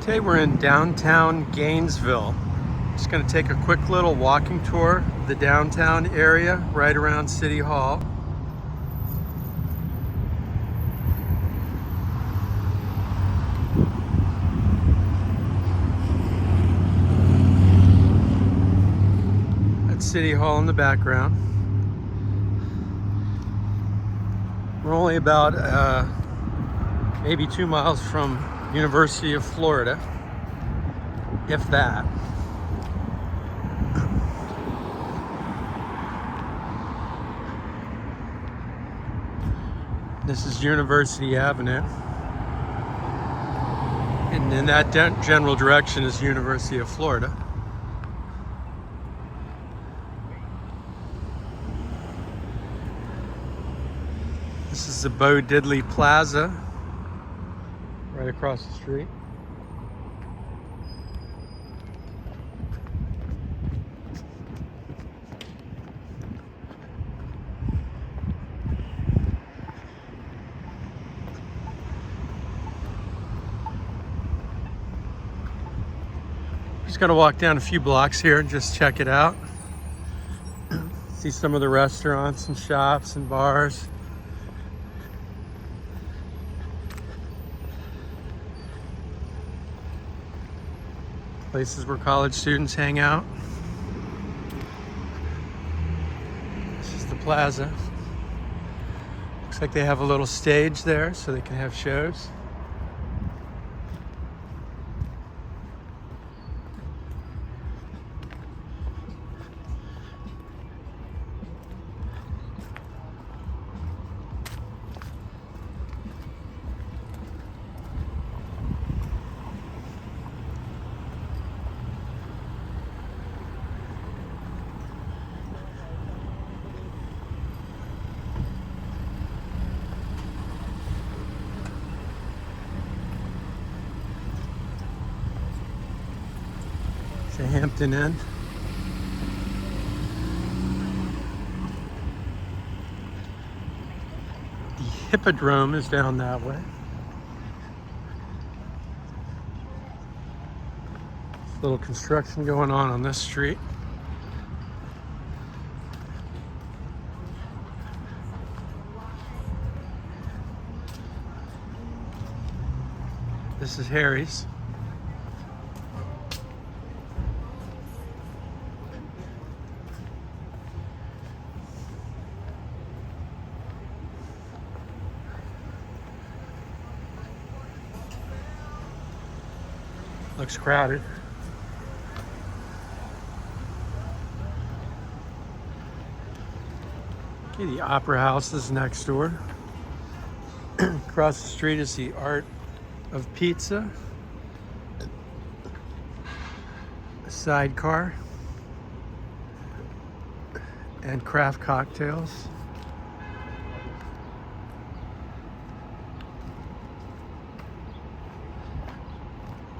Today we're in downtown Gainesville. Just going to take a quick little walking tour of the downtown area right around City Hall. That's City Hall in the background. We're only about maybe 2 miles from University of Florida, if that. This is University Avenue, and in that general direction is University of Florida. This is the Diddley Plaza, right across the street. Just gonna walk down a few blocks here and just check it out. See some of the restaurants and shops and bars. Places where college students hang out. This is the Plaza. Looks like they have a little stage there so they can have shows. It's a Hampton Inn. The Hippodrome is down that way. There's a little construction going on this street. This is Harry's. Looks crowded. Okay, the Opera House is next door. Across the street is the Art of Pizza, a Sidecar, and craft cocktails.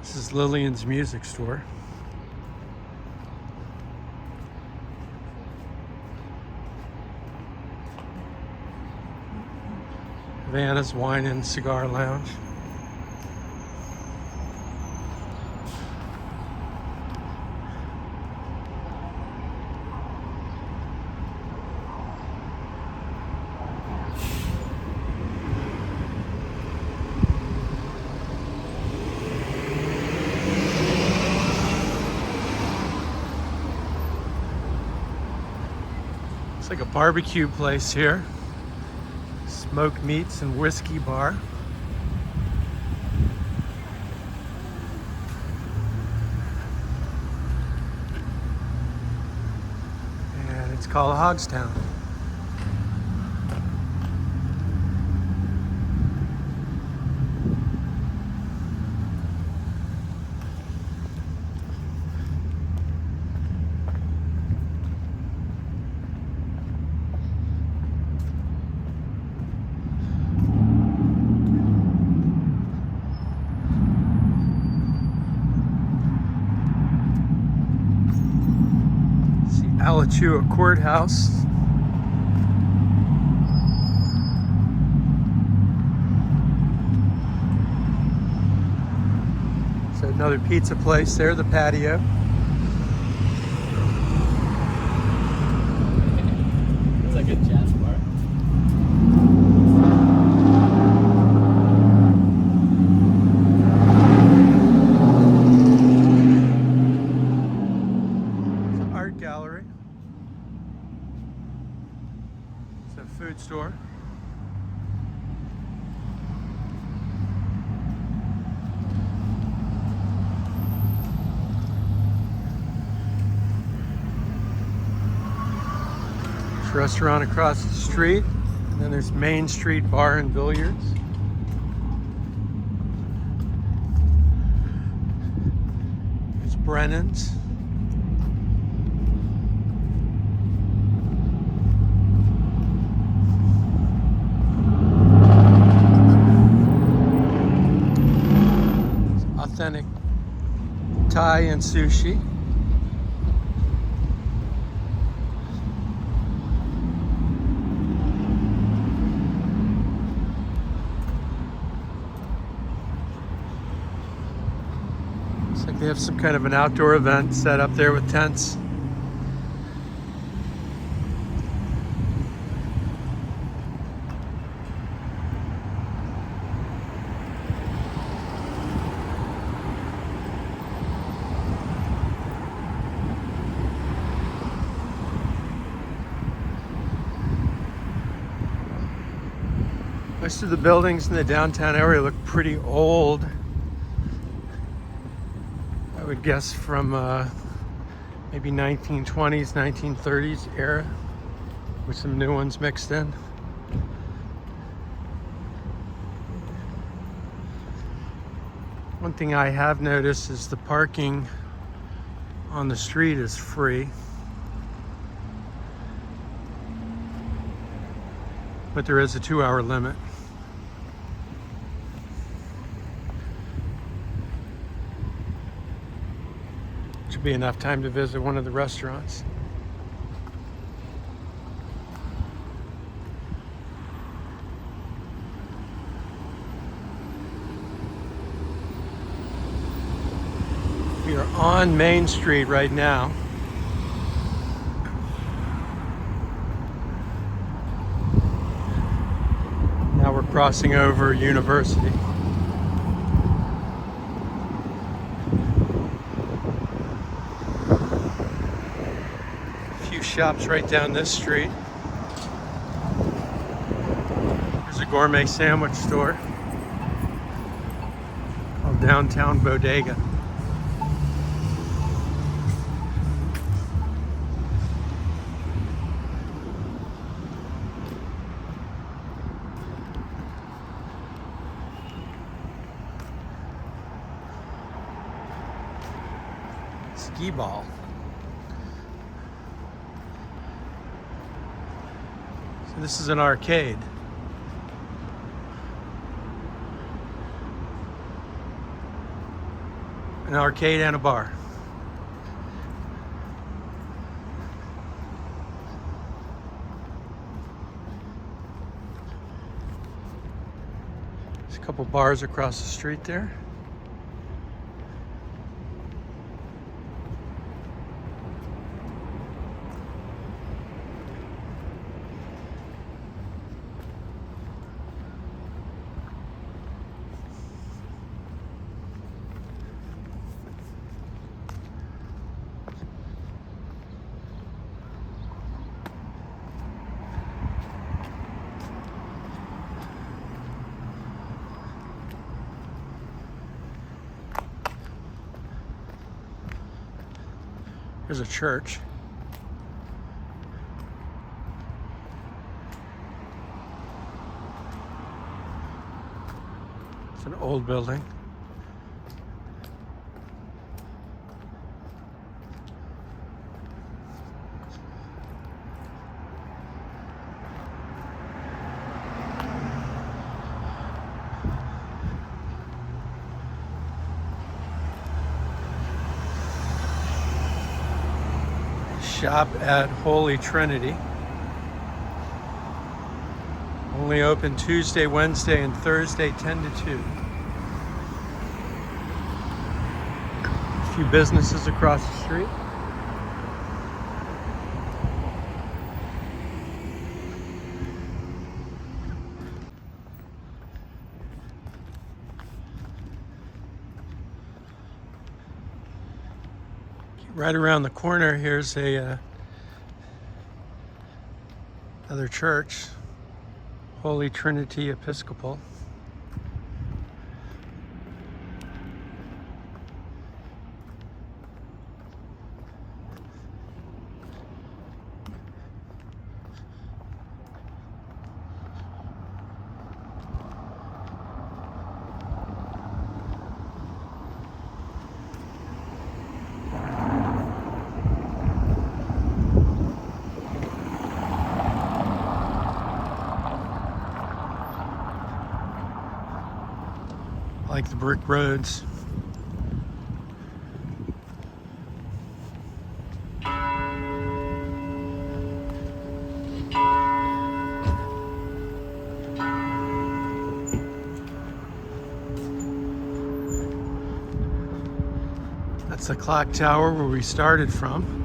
This is Lillian's Music Store. Havana's Wine and Cigar Lounge. It's like a barbecue place here. Smoked meats and whiskey bar. And it's called Hogstown. Alachua Courthouse. So Another pizza place there, the patio. It's like a jazz bar. It's an art gallery. It's a food store. Restaurant across the street, and then there's Main Street Bar and Billiards. There's Brennan's. It's authentic Thai and sushi. They have some kind of an outdoor event set up there with tents. Most of the buildings in the downtown area look pretty old. I would guess from maybe 1920s, 1930s era, with some new ones mixed in. One thing I have noticed is the parking on the street is free, but there is a 2-hour limit. Should be enough time to visit one of the restaurants. We are on Main Street right now. Now we're crossing over University. Shops right down this street. There's a gourmet sandwich store called Downtown Bodega. Ski ball. This is an arcade. An arcade and a bar. There's a couple bars across the street there. There's a church. It's an old building. Shop at Holy Trinity. Only open Tuesday, Wednesday, and Thursday, 10 to 2. few businesses across the street. Right around the corner, here's a another church, Holy Trinity Episcopal. I like the brick roads. That's the clock tower where we started from.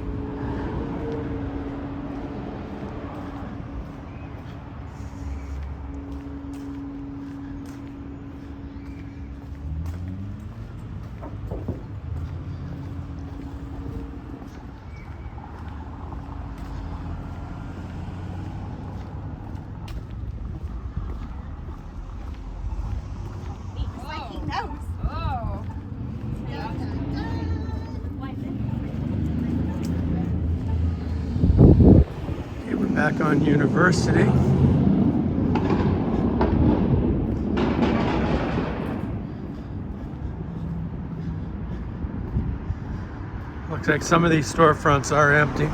Okay, we're back on University. Looks like some of these storefronts are empty.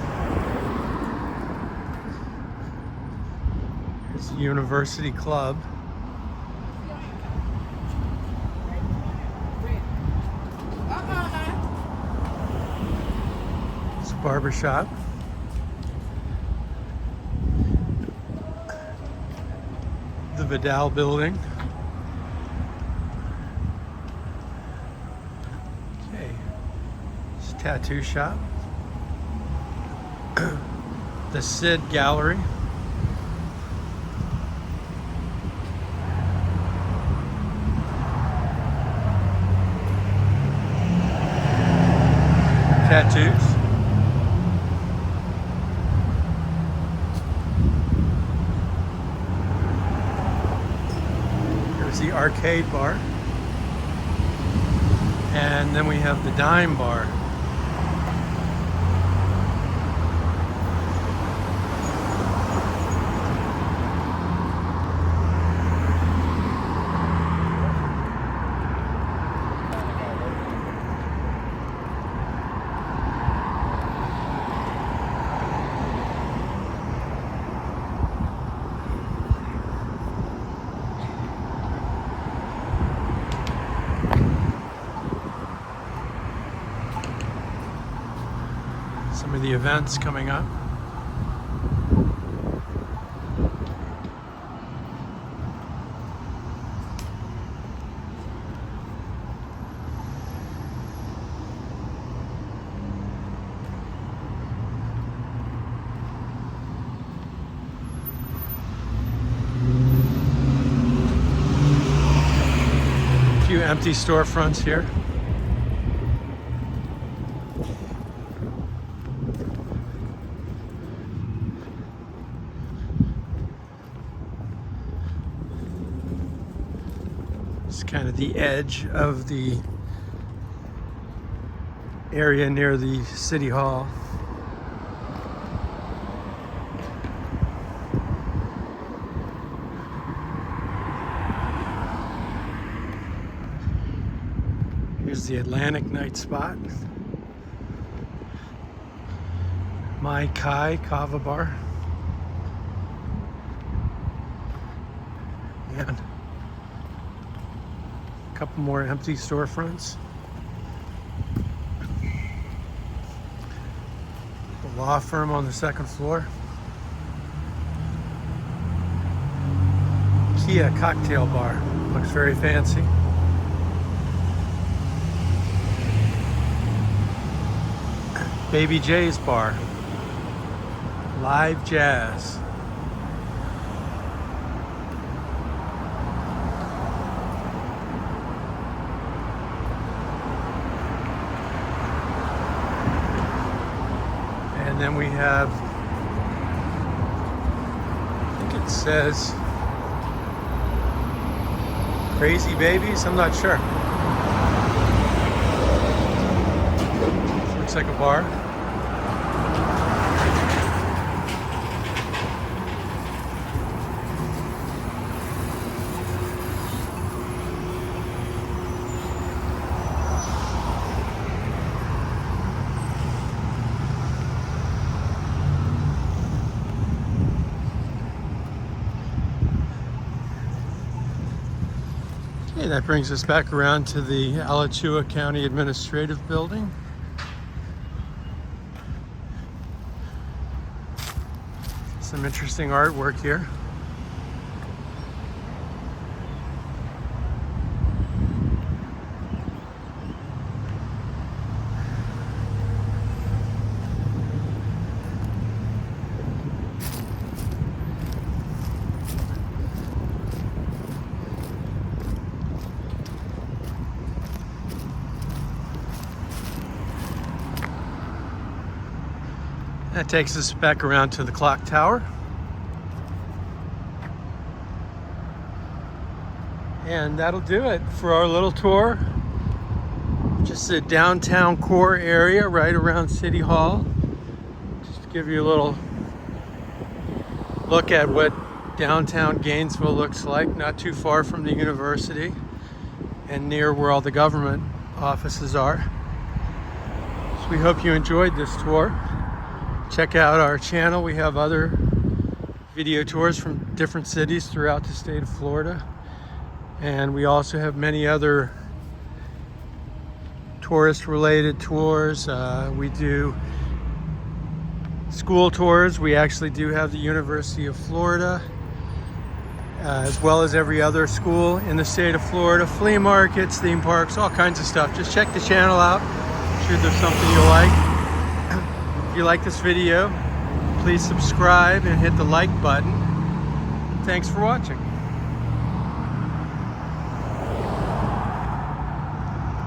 Here's the University Club. It's a barber shop. The Vidal building. Okay, it's a tattoo shop. The Sid Gallery. Tattoos. The arcade bar, and then we have the dime bar. Some of the events coming up. A few empty storefronts here. It's kind of the edge of the area near the city hall. Here's the Atlantic night spot. Mai Kai Kava Bar. And a couple more empty storefronts. The law firm on the second floor. Kia cocktail bar. Looks very fancy. Baby J's bar. Live jazz. And then we have, I think it says Crazy Babies, I'm not sure. Looks like a bar. Okay, that brings us back around to the Alachua County Administrative Building. Some interesting artwork here. That takes us back around to the clock tower. And that'll do it for our little tour. Just the downtown core area right around City Hall. Just to give you a little look at what downtown Gainesville looks like, not too far from the university and near where all the government offices are. So we hope you enjoyed this tour. Check out our channel. We have other video tours from different cities throughout the state of Florida. And we also have many other tourist-related tours. We do school tours. We actually do have the University of Florida, as well as every other school in the state of Florida. Flea markets, theme parks, all kinds of stuff. Just check the channel out. I'm sure there's something you'll like. If you like this video, please subscribe and hit the like button. Thanks for watching.